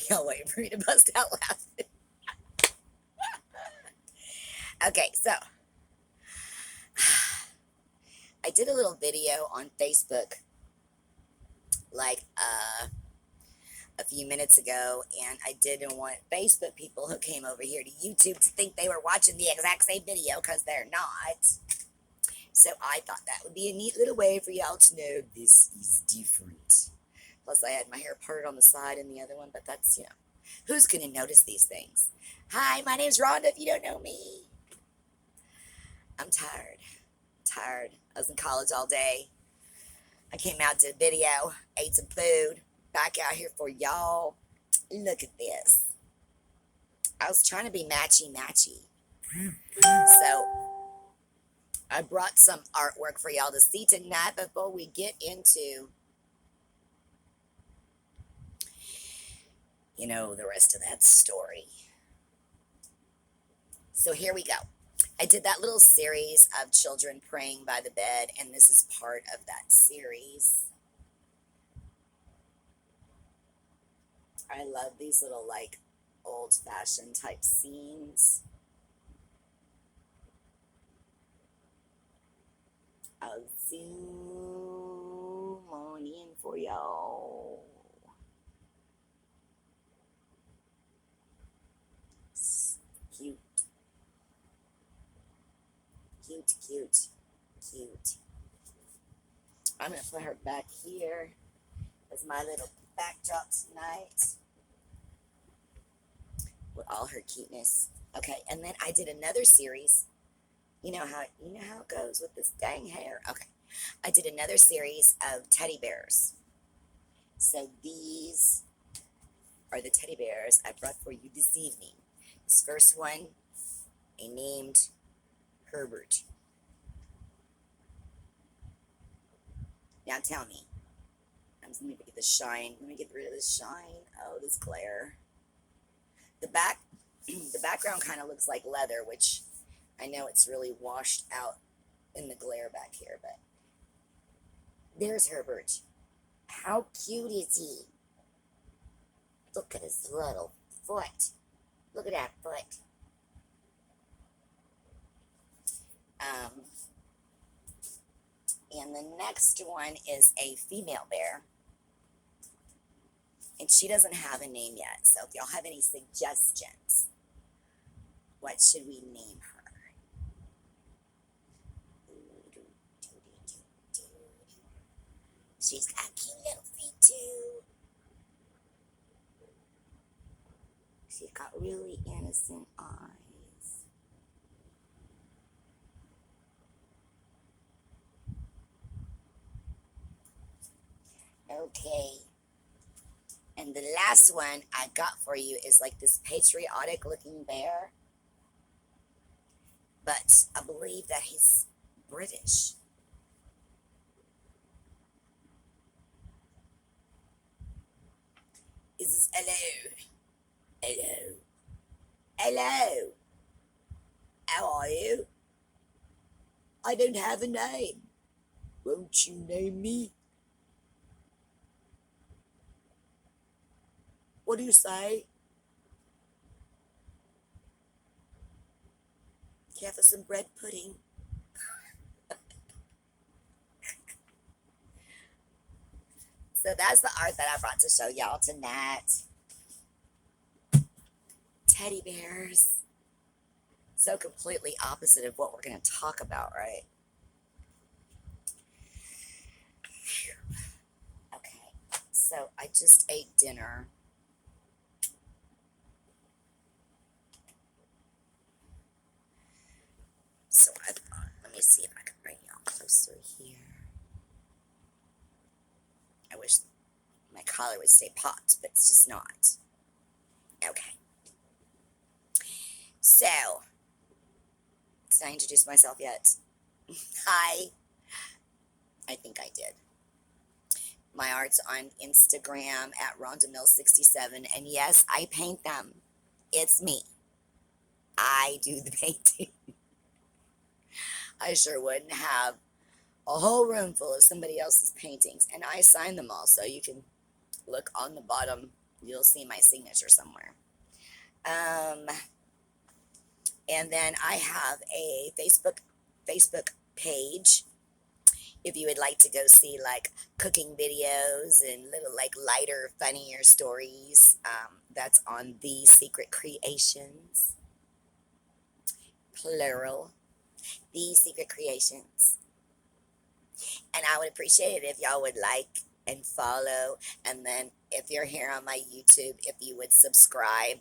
Y'all waiting for me to bust out laughing. Okay, so I did a little video on Facebook like a few minutes ago, and I didn't want Facebook people who came over here to YouTube to think they were watching the exact same video because they're not. So I thought that would be a neat little way for y'all to know this is different. Plus, I had my hair parted on the side in the other one, but that's, who's going to notice these things? Hi, my name's Rhonda, if you don't know me. I'm tired. Tired. I was in college all day. I came out, did a video, ate some food, back out here for y'all. Look at this. I was trying to be matchy-matchy. So I brought some artwork for y'all to see tonight before we get into, the rest of that story. So here we go. I did that little series of children praying by the bed, and this is part of that series. I love these little, old-fashioned type scenes. I'll zoom on in for y'all. Cute. Cute, cute, cute. I'm going to put her back here as my little backdrop tonight with all her cuteness. Okay, and then I did another series. You know how it goes with this dang hair. Okay, I did another series of teddy bears. So these are the teddy bears I brought for you this evening. This first one I named Herbert. Now tell me. Let me get the shine. Let me get rid of this shine. Oh, this glare. The background kind of looks like leather, which I know it's really washed out in the glare back here, but there's Herbert. How cute is he? Look at his little foot. Look at that foot. And the next one is a female bear. And she doesn't have a name yet. So if y'all have any suggestions, what should we name her? She's got cute little feet too. She's got really innocent eyes. Okay. And the last one I got for you is like this patriotic looking bear. But I believe that he's British. Is this hello? Hello. Hello. How are you? I don't have a name. Won't you name me? What do you say? Care for some bread pudding? So that's the art that I brought to show y'all tonight. Teddy bears. So completely opposite of what we're going to talk about, right? Okay, so I just ate dinner. So I thought, let me see if I can bring y'all closer here. I wish my collar would stay popped, but it's just not. Okay. So, did I introduce myself yet? Hi. I think I did. My art's on Instagram at RhondaMill67, and yes, I paint them. It's me. I do the painting. I sure wouldn't have a whole room full of somebody else's paintings, and I sign them all, so you can look on the bottom You'll see my signature somewhere. Um, and then I have a Facebook page if you would like to go see like cooking videos and little like lighter, funnier stories. That's on The Secret Creations, plural. The Secret Creations. And I would appreciate it if y'all would like and follow. And then if you're here on my YouTube, if you would subscribe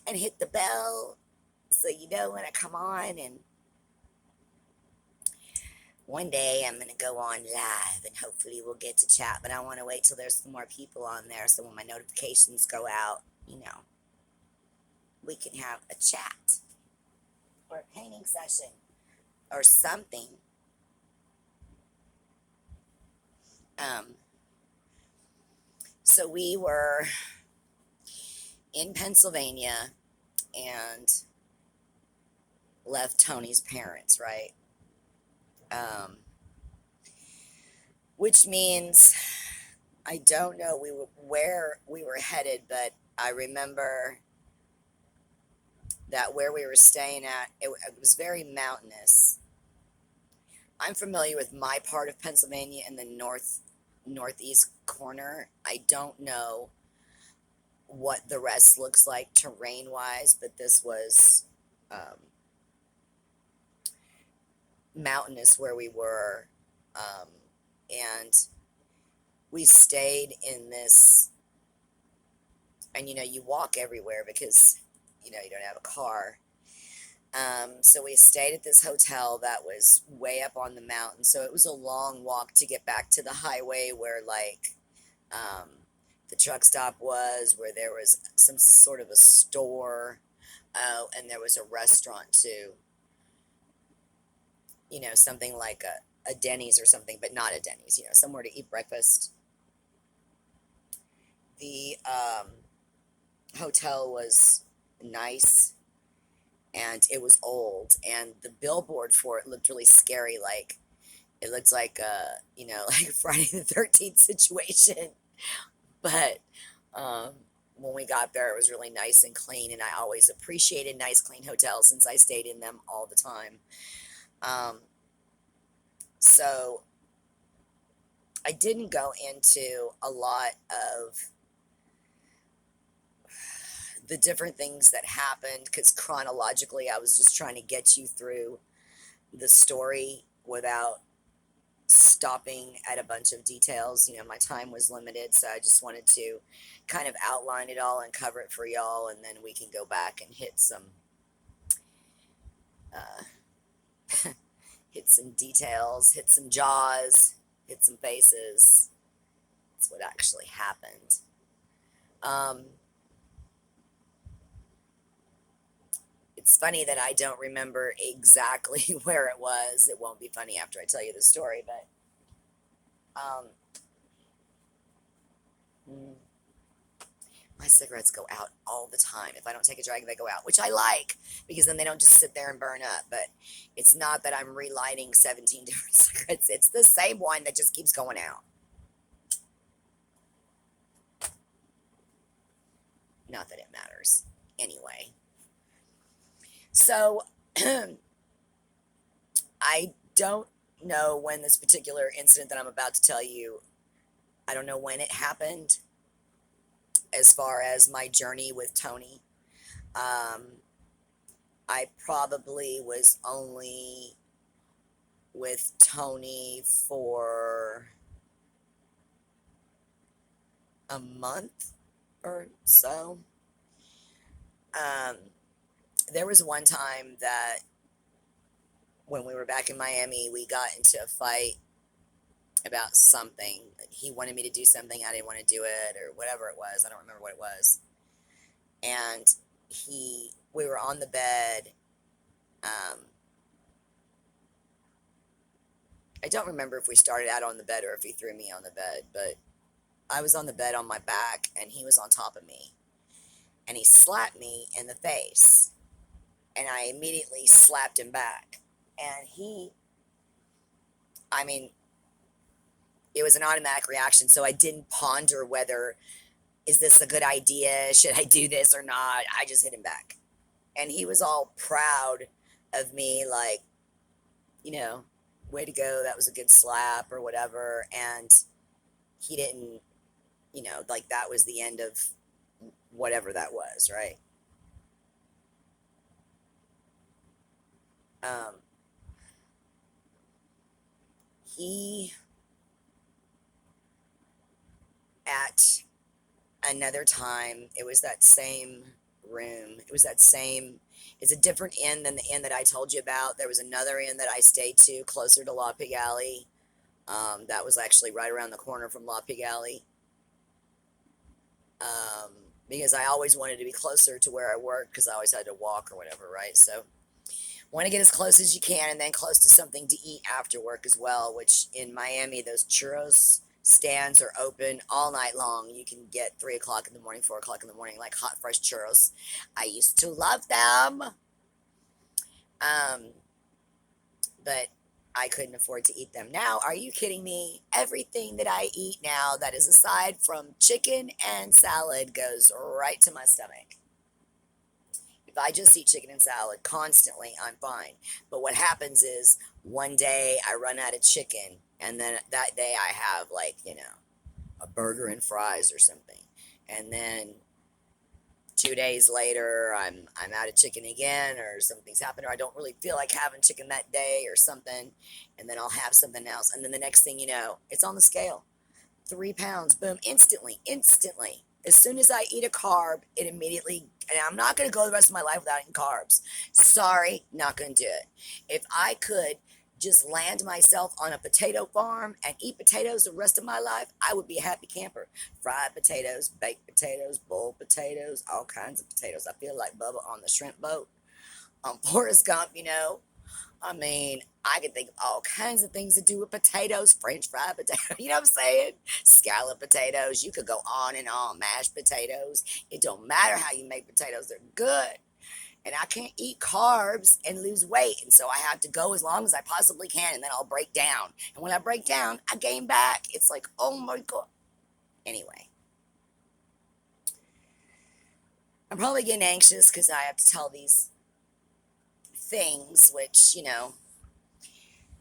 and hit the bell so you know when I come on. And one day I'm going to go on live and hopefully we'll get to chat. But I want to wait till there's some more people on there so when my notifications go out, we can have a chat or a painting session or something. Um, so we were in Pennsylvania and left Tony's parents, right? Which means I don't know where we were headed, but I remember that where we were staying at, it was very mountainous. I'm familiar with my part of Pennsylvania in the northeast corner. I don't know what the rest looks like terrain wise, but this was mountainous where we were. And we stayed in this, and you walk everywhere because you don't have a car. So we stayed at this hotel that was way up on the mountain. So it was a long walk to get back to the highway where like the truck stop was, where there was some sort of a store. Oh, and there was a restaurant too. Something like a Denny's or something, but not a Denny's, somewhere to eat breakfast. The hotel was nice and it was old, and the billboard for it looked really scary. Like it looked like like a Friday the 13th situation. But um, when we got there, it was really nice and clean, and I always appreciated nice, clean hotels since I stayed in them all the time. So I didn't go into a lot of the different things that happened because chronologically I was just trying to get you through the story without stopping at a bunch of details. My time was limited, so I just wanted to kind of outline it all and cover it for y'all, and then we can go back and hit some details, hit some jaws, hit some faces. That's what actually happened. It's funny that I don't remember exactly where it was. It won't be funny after I tell you the story, but my cigarettes go out all the time. If I don't take a drag, they go out, which I like because then they don't just sit there and burn up. But it's not that I'm relighting 17 different cigarettes. It's the same one that just keeps going out. Not that it matters. Anyway. So I don't know when this particular incident that I'm about to tell you, I don't know when it happened as far as my journey with Tony. I probably was only with Tony for a month or so. There was one time that when we were back in Miami, we got into a fight about something. He wanted me to do something, I didn't want to do it, or whatever it was. I don't remember what it was. And we were on the bed. I don't remember if we started out on the bed or if he threw me on the bed, but I was on the bed on my back and he was on top of me. And he slapped me in the face. And I immediately slapped him back. And I mean, It was an automatic reaction. So I didn't ponder whether, is this a good idea? Should I do this or not? I just hit him back. And he was all proud of me, like, you know, way to go. That was a good slap or whatever. And he didn't, like that was the end of whatever that was, right? Um, he, at another time, it was that same room. It was that same, it's a different inn than the inn that I told you about. There was another inn that I stayed to closer to La Pig Alley. That was actually right around the corner from La Pig Alley. Um, because I always wanted to be closer to where I worked because I always had to walk or whatever, right? So want to get as close as you can and then close to something to eat after work as well, which in Miami, those churros stands are open all night long. You can get 3 o'clock in the morning, 4 o'clock in the morning, like hot, fresh churros. I used to love them. Um, but I couldn't afford to eat them. Now, are you kidding me? Everything that I eat now that is aside from chicken and salad goes right to my stomach. If I just eat chicken and salad constantly, I'm fine. But what happens is one day I run out of chicken, and then that day I have, like, a burger and fries or something. And then 2 days later I'm out of chicken again, or something's happened, or I don't really feel like having chicken that day or something, and then I'll have something else, and then the next thing you know, it's on the scale. 3 pounds, boom, instantly. As soon as I eat a carb, it immediately, and I'm not going to go the rest of my life without eating carbs. Sorry, not going to do it. If I could just land myself on a potato farm and eat potatoes the rest of my life, I would be a happy camper. Fried potatoes, baked potatoes, boiled potatoes, all kinds of potatoes. I feel like Bubba on the shrimp boat on Forrest Gump. I mean, I could think of all kinds of things to do with potatoes, French fried potatoes, you know what I'm saying? Scallop potatoes. You could go on and on. Mashed potatoes. It don't matter how you make potatoes, they're good. And I can't eat carbs and lose weight. And so I have to go as long as I possibly can, and then I'll break down. And when I break down, I gain back. It's like, oh my God. Anyway, I'm probably getting anxious because I have to tell these things, which,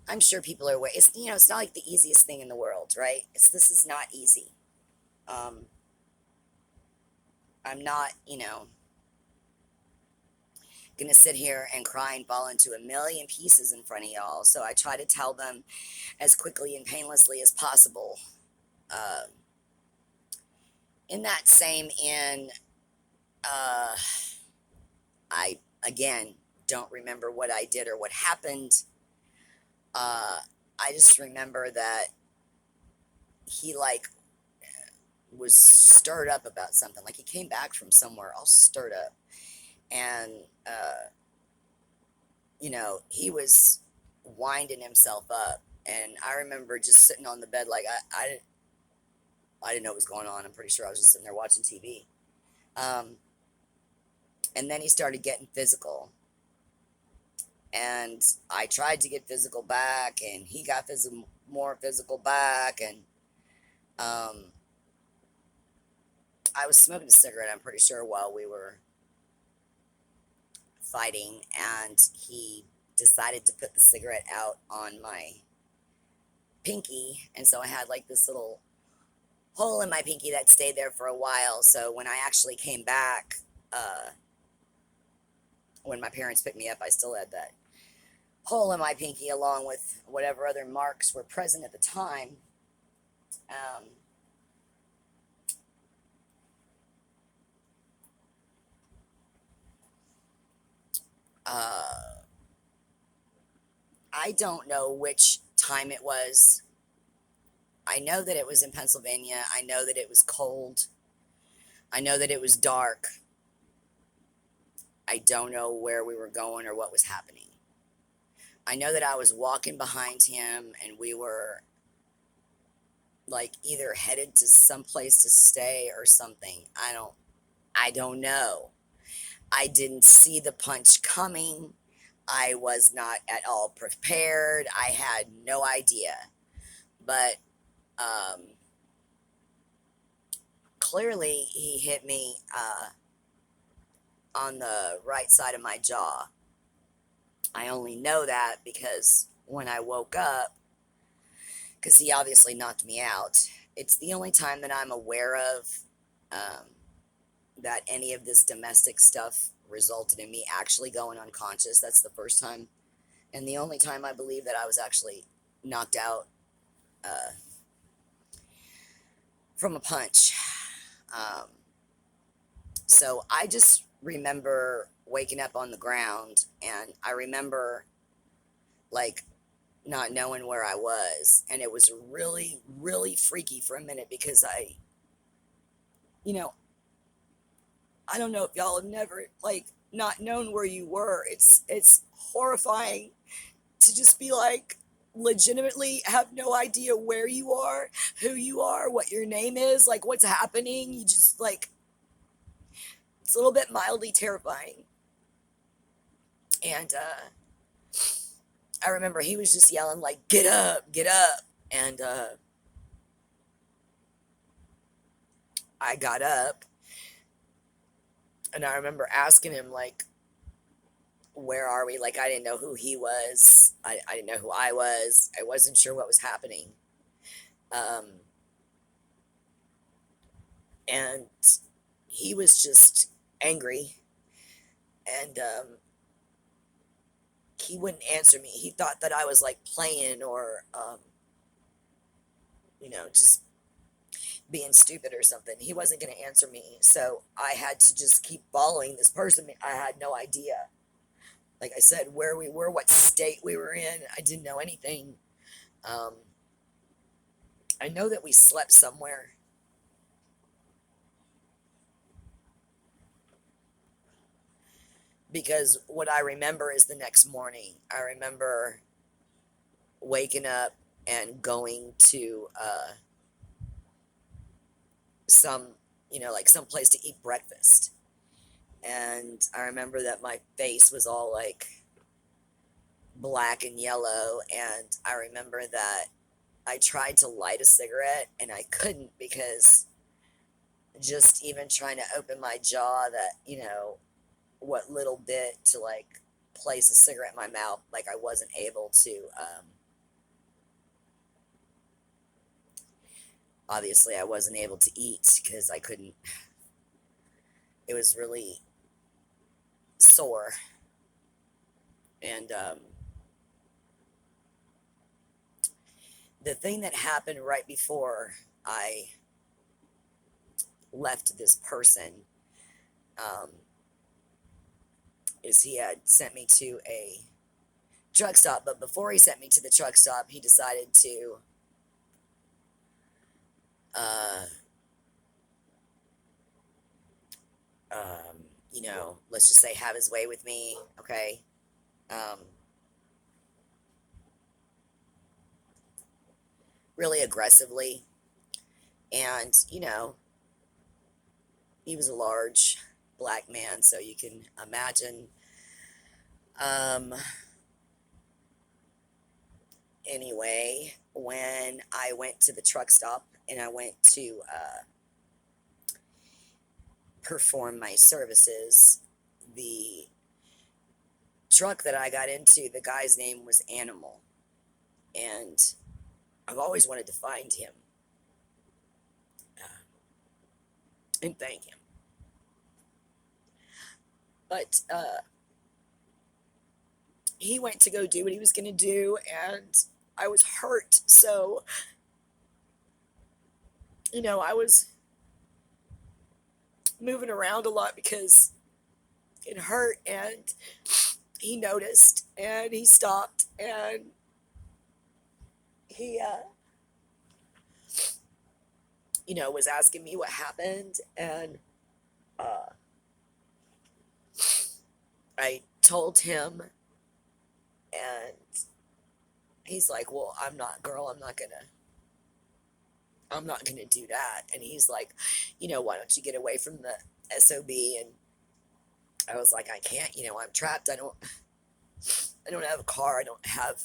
I'm sure people are. It's not like the easiest thing in the world, right? This is not easy. Um, I'm not, gonna sit here and cry and fall into a million pieces in front of y'all. So I try to tell them as quickly and painlessly as possible. Uh, in that same in, uh, I again don't remember what I did or what happened. Uh, I just remember that he like was stirred up about something. Like he came back from somewhere all stirred up, and he was winding himself up. And I remember just sitting on the bed, like I didn't know what was going on. I'm pretty sure I was just sitting there watching TV. Um, and then he started getting physical, and I tried to get physical back, and he got more physical back, and um, I was smoking a cigarette, I'm pretty sure, while we were fighting, and he decided to put the cigarette out on my pinky, and so I had like this little hole in my pinky that stayed there for a while. So when I actually came back, uh, when my parents picked me up, I still had that hole in my pinky along with whatever other marks were present at the time. Um, uh, I don't know which time it was. I know that it was in Pennsylvania. I know that it was cold. I know that it was dark. I don't know where we were going or what was happening. I know that I was walking behind him, and we were like either headed to some place to stay or something. I don't know. I didn't see the punch coming. I was not at all prepared. I had no idea. But Um, Clearly, he hit me on the right side of my jaw. I only know that because when I woke up, because he obviously knocked me out, it's the only time that I'm aware of um, that any of this domestic stuff resulted in me actually going unconscious. That's the first time, and the only time I believe that I was actually knocked out uh, from a punch. Um, so I just remember waking up on the ground, and I remember like not knowing where I was, and it was really, really freaky for a minute because you know, I don't know if y'all have never like not known where you were. It's horrifying to just be like legitimately have no idea where you are, who you are, what your name is, like what's happening. You just like it's a little bit mildly terrifying. And I remember he was just yelling like, "Get up, get up!" And I got up, and I remember asking him like, "Where are we?" Like I didn't know who he was. I didn't know who I was. I wasn't sure what was happening. Um, and he was just angry, and he wouldn't answer me. He thought that I was like playing or just being stupid or something. He wasn't going to answer me, so I had to just keep following this person. I had no idea, like I said, where we were, what state we were in. I didn't know anything. um, I know that we slept somewhere, because what I remember is the next morning I remember waking up and going to some, like some place to eat breakfast. And I remember that my face was all like black and yellow. And I remember that I tried to light a cigarette and I couldn't, because just even trying to open my jaw, that, what little bit to like place a cigarette in my mouth, like I wasn't able to. Obviously, I wasn't able to eat because I couldn't, it was really sore. And the thing that happened right before I left this person um, is he had sent me to a truck stop. But before he sent me to the truck stop, he decided to, uh, let's just say have his way with me. Okay. Um, Really aggressively. And, he was a large black man, so you can imagine. Um, anyway, when I went to the truck stop and I went to perform my services, the truck that I got into, the guy's name was Animal. And I've always wanted to find him uh, and thank him. But he went to go do what he was going to do, and I was hurt. So, I was moving around a lot because it hurt, and he noticed and he stopped, and he, was asking me what happened. And uh, I told him, and he's like, "Well, I'm not gonna do that." And he's like, "Why don't you get away from the SOB?" And I was like, "I can't. I'm trapped. I don't have a car. I don't have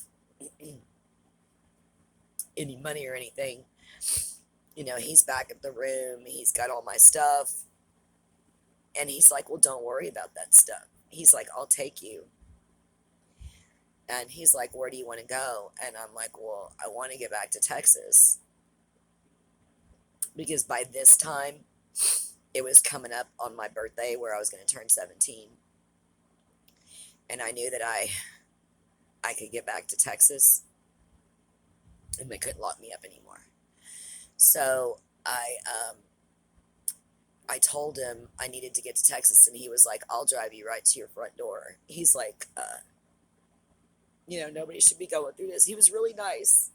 any money or anything." He's back at the room. He's got all my stuff. And he's like, well, don't worry about that stuff. He's like, I'll take you. And he's like, where do you want to go? And I'm like, well, I want to get back to Texas. Because by this time, it was coming up on my birthday where I was going to turn 17. And I knew that I could get back to Texas and they couldn't lock me up anymore. So I told him I needed to get to Texas, and he was like, I'll drive you right to your front door. He's like, nobody should be going through this. He was really nice.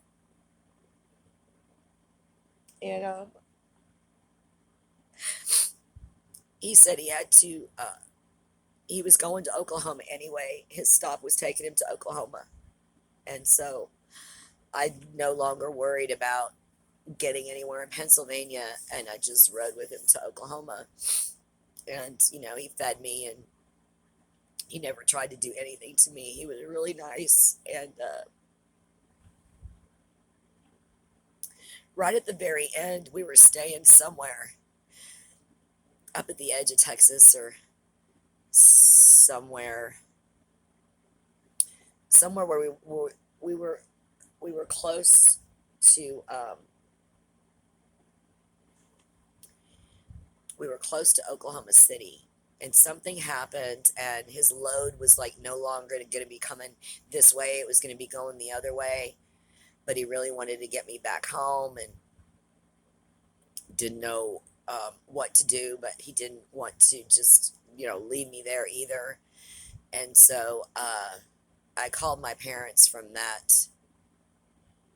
And he said he had to, he was going to Oklahoma anyway. His stop was taking him to Oklahoma. And so I no longer worried about getting anywhere in Pennsylvania, and I just rode with him to Oklahoma. And, he fed me, and he never tried to do anything to me. He was really nice. And right at the very end, we were staying somewhere up at the edge of Texas, or somewhere where we were close to Oklahoma City. And something happened, and his load was like no longer going to be coming this way. It was going to be going the other way. But he really wanted to get me back home, and didn't know what to do, but he didn't want to just, leave me there either. And so I called my parents from that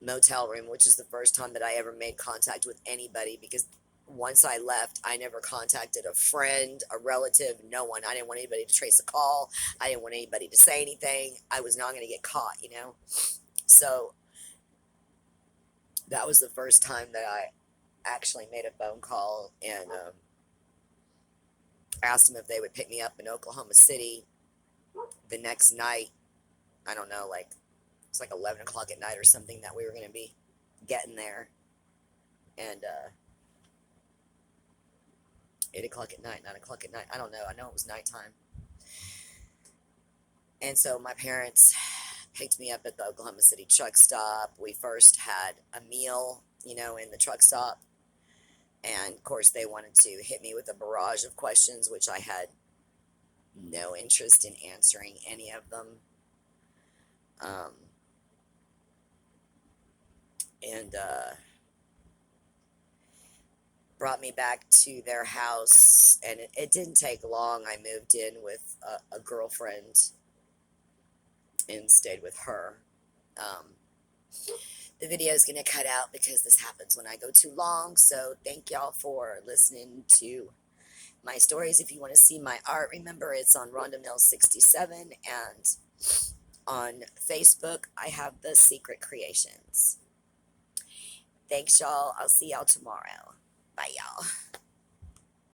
motel room, which is the first time that I ever made contact with anybody, because once I left, I never contacted a friend, a relative, no one. I didn't want anybody to trace a call. I didn't want anybody to say anything. I was not going to get caught, So that was the first time that I actually made a phone call and asked them if they would pick me up in Oklahoma City the next night. I don't know, it's like 11 o'clock at night or something that we were going to be getting there. And 8 o'clock at night, 9 o'clock at night. I don't know. I know it was nighttime. And so my parents picked me up at the Oklahoma City truck stop. We first had a meal, in the truck stop. And of course, they wanted to hit me with a barrage of questions, which I had no interest in answering any of them. And brought me back to their house, and it didn't take long. I moved in with a girlfriend and stayed with her. The video is going to cut out because this happens when I go too long. So thank y'all for listening to my stories. If you want to see my art, remember it's on Rhonda Mills 67, and on Facebook I have The Secret Creations. Thanks, y'all. I'll see y'all tomorrow. Bye, y'all.